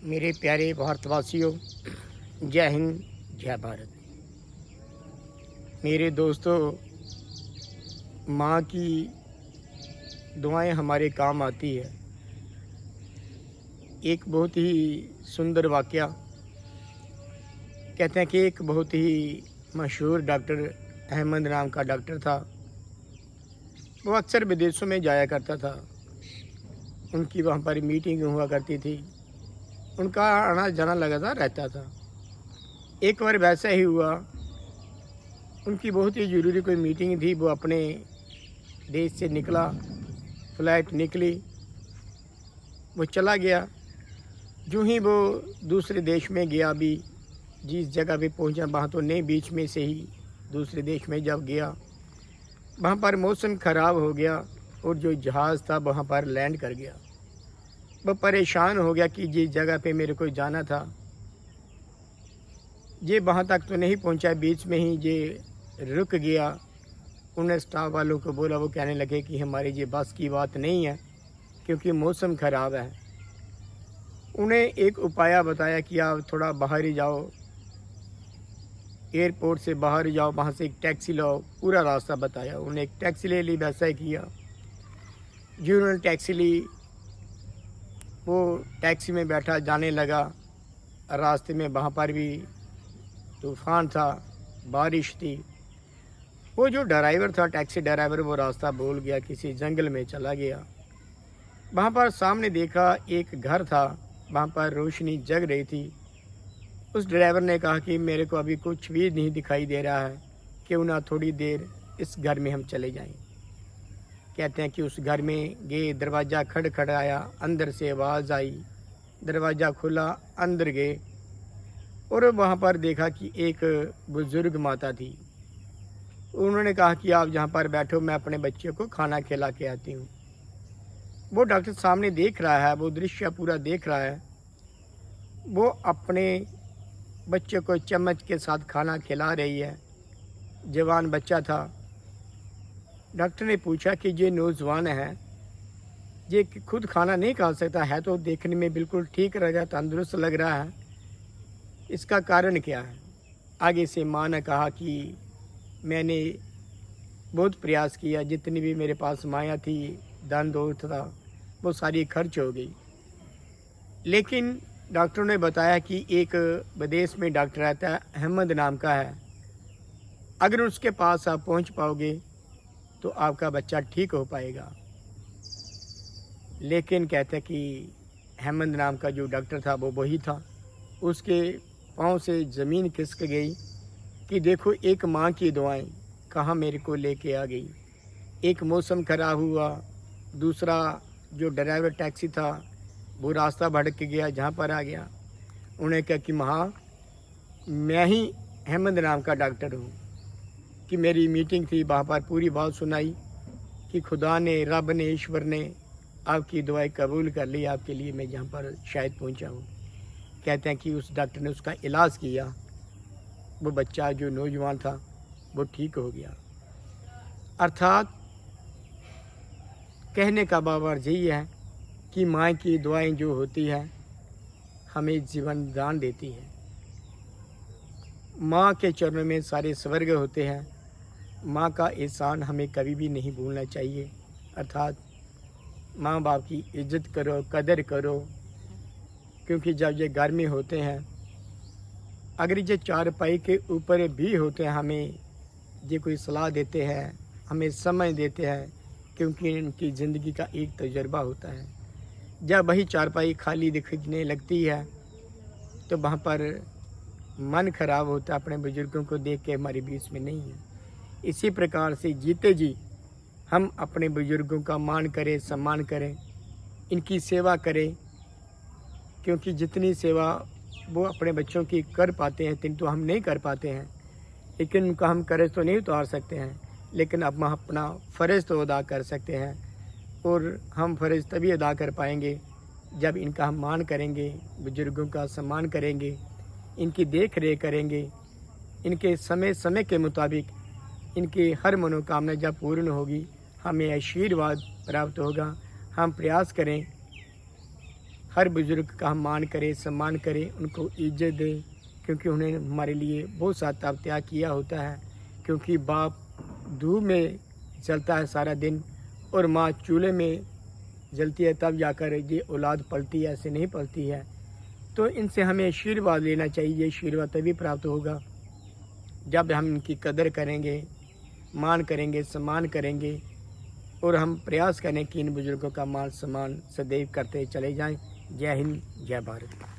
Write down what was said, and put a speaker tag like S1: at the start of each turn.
S1: मेरे प्यारे भारतवासियों, जय हिंद, जय भारत। मेरे दोस्तों, माँ की दुआएं हमारे काम आती है। एक बहुत ही सुंदर वाकया कहते हैं कि एक बहुत ही मशहूर डॉक्टर, अहमद नाम का डॉक्टर था। वो अक्सर विदेशों में जाया करता था। उनकी वहाँ पर मीटिंग हुआ करती थी। उनका आना जाना लगातार रहता था। एक बार वैसा ही हुआ, उनकी बहुत ही ज़रूरी कोई मीटिंग थी। वो अपने देश से निकला, फ्लाइट निकली, वो चला गया। यूँ ही वो दूसरे देश में गया, भी जिस जगह पे पहुंचा वहाँ तो नहीं, बीच में से ही दूसरे देश में जब गया, वहाँ पर मौसम ख़राब हो गया और जो जहाज़ था वहाँ पर लैंड कर गया। वो परेशान हो गया कि जिस जगह पे मेरे को जाना था ये वहाँ तक तो नहीं पहुँचा, बीच में ही ये रुक गया। उन्हें स्टाफ वालों को बोला, वो कहने लगे कि हमारी ये बस की बात नहीं है क्योंकि मौसम ख़राब है। उन्हें एक उपाय बताया कि आप थोड़ा बाहर ही जाओ, एयरपोर्ट से बाहर जाओ, वहाँ से एक टैक्सी लो। पूरा रास्ता बताया। उन्हें एक टैक्सी ले ली। वैसा ही किया जी, उन्होंने टैक्सी ली। वो टैक्सी में बैठा, जाने लगा। रास्ते में वहाँ पर भी तूफ़ान था, बारिश थी। वो जो ड्राइवर था, टैक्सी ड्राइवर, वो रास्ता भूल गया, किसी जंगल में चला गया। वहाँ पर सामने देखा एक घर था, वहाँ पर रोशनी जग रही थी। उस ड्राइवर ने कहा कि मेरे को अभी कुछ भी नहीं दिखाई दे रहा है, क्यों ना थोड़ी देर इस घर में हम चले जाएं। कहते हैं कि उस घर में गए, दरवाज़ा खड़खड़ाया, अंदर से आवाज़ आई, दरवाज़ा खुला, अंदर गए और वहाँ पर देखा कि एक बुज़ुर्ग माता थी। उन्होंने कहा कि आप जहाँ पर बैठो, मैं अपने बच्चे को खाना खिला के आती हूँ। वो डॉक्टर सामने देख रहा है, वो दृश्य पूरा देख रहा है। वो अपने बच्चे को चम्मच के साथ खाना खिला रही है। जवान बच्चा था। डॉक्टर ने पूछा कि ये नौजवान है, ये खुद खाना नहीं खा सकता है, तो देखने में बिल्कुल ठीक लग रहा है, तंदुरुस्त लग रहा है, इसका कारण क्या है? आगे से माँ ने कहा कि मैंने बहुत प्रयास किया, जितनी भी मेरे पास माया थी, धन दौलत था, वो सारी खर्च हो गई। लेकिन डॉक्टरों ने बताया कि एक विदेश में डॉक्टर रहता है, अहमद नाम का है। अगर उसके पास आप पहुंच पाओगे तो आपका बच्चा ठीक हो पाएगा। लेकिन कहते हैं कि अहमद नाम का जो डॉक्टर था वो वही था। उसके पाँव से ज़मीन खिसक गई कि देखो, एक माँ की दुआएं कहाँ मेरे को लेके आ गई। एक मौसम ख़राब हुआ, दूसरा जो ड्राइवर टैक्सी था वो रास्ता भटक गया, जहाँ पर आ गया। उन्हें कहा कि माँ, मैं ही अहमद नाम का डॉक्टर हूँ, कि मेरी मीटिंग थी, वहाँ पर पूरी बात सुनाई कि खुदा ने, रब ने, ईश्वर ने आपकी दुआएं कबूल कर ली, आपके लिए मैं जहाँ पर शायद पहुँचा हूँ। कहते हैं कि उस डॉक्टर ने उसका इलाज किया। वो बच्चा जो नौजवान था वो ठीक हो गया। अर्थात कहने का भावार्थ यही है कि माँ की दुआएं जो होती है हमें जीवन दान देती है। माँ के चरणों में सारे स्वर्ग होते हैं। माँ का एहसान हमें कभी भी नहीं भूलना चाहिए। अर्थात माँ बाप की इज्जत करो, कदर करो, क्योंकि जब ये घर में होते हैं, अगर ये चारपाई के ऊपर भी होते हैं, हमें ये कोई सलाह देते हैं, हमें समझ देते हैं, क्योंकि इनकी ज़िंदगी का एक तजुर्बा होता है। जब वही चारपाई खाली दिखने लगती है तो वहाँ पर मन खराब होता है, अपने बुजुर्गों को देख के हमारे बीच में नहीं है। इसी प्रकार से जीते जी हम अपने बुजुर्गों का मान करें, सम्मान करें, इनकी सेवा करें, क्योंकि जितनी सेवा वो अपने बच्चों की कर पाते हैं इतनी तो हम नहीं कर पाते हैं। लेकिन उनका हम कर्ज तो नहीं उतार सकते हैं, लेकिन अब हम अपना फ़र्ज़ तो अदा कर सकते हैं। और हम फ़र्ज़ तभी अदा कर पाएंगे जब इनका हम मान करेंगे, बुजुर्गों का सम्मान करेंगे, इनकी देख रेख करेंगे, इनके समय समय के मुताबिक इनकी हर मनोकामना जब पूर्ण होगी, हमें आशीर्वाद प्राप्त होगा। हम प्रयास करें, हर बुज़ुर्ग का हम मान करें, सम्मान करें, उनको इज़्ज़त दें, क्योंकि उन्होंने हमारे लिए बहुत सा ताप त्याग किया होता है। क्योंकि बाप धूप में जलता है सारा दिन और माँ चूल्हे में जलती है, तब जाकर ये औलाद पलती है, ऐसे नहीं पलती है। तो इनसे हमें आशीर्वाद लेना चाहिए। ये आशीर्वाद तभी प्राप्त होगा जब हम इनकी कदर करेंगे, मान करेंगे, सम्मान करेंगे और हम प्रयास करें कि इन बुज़ुर्गों का मान सम्मान सदैव करते चले जाएं। जय हिंद, जय भारत।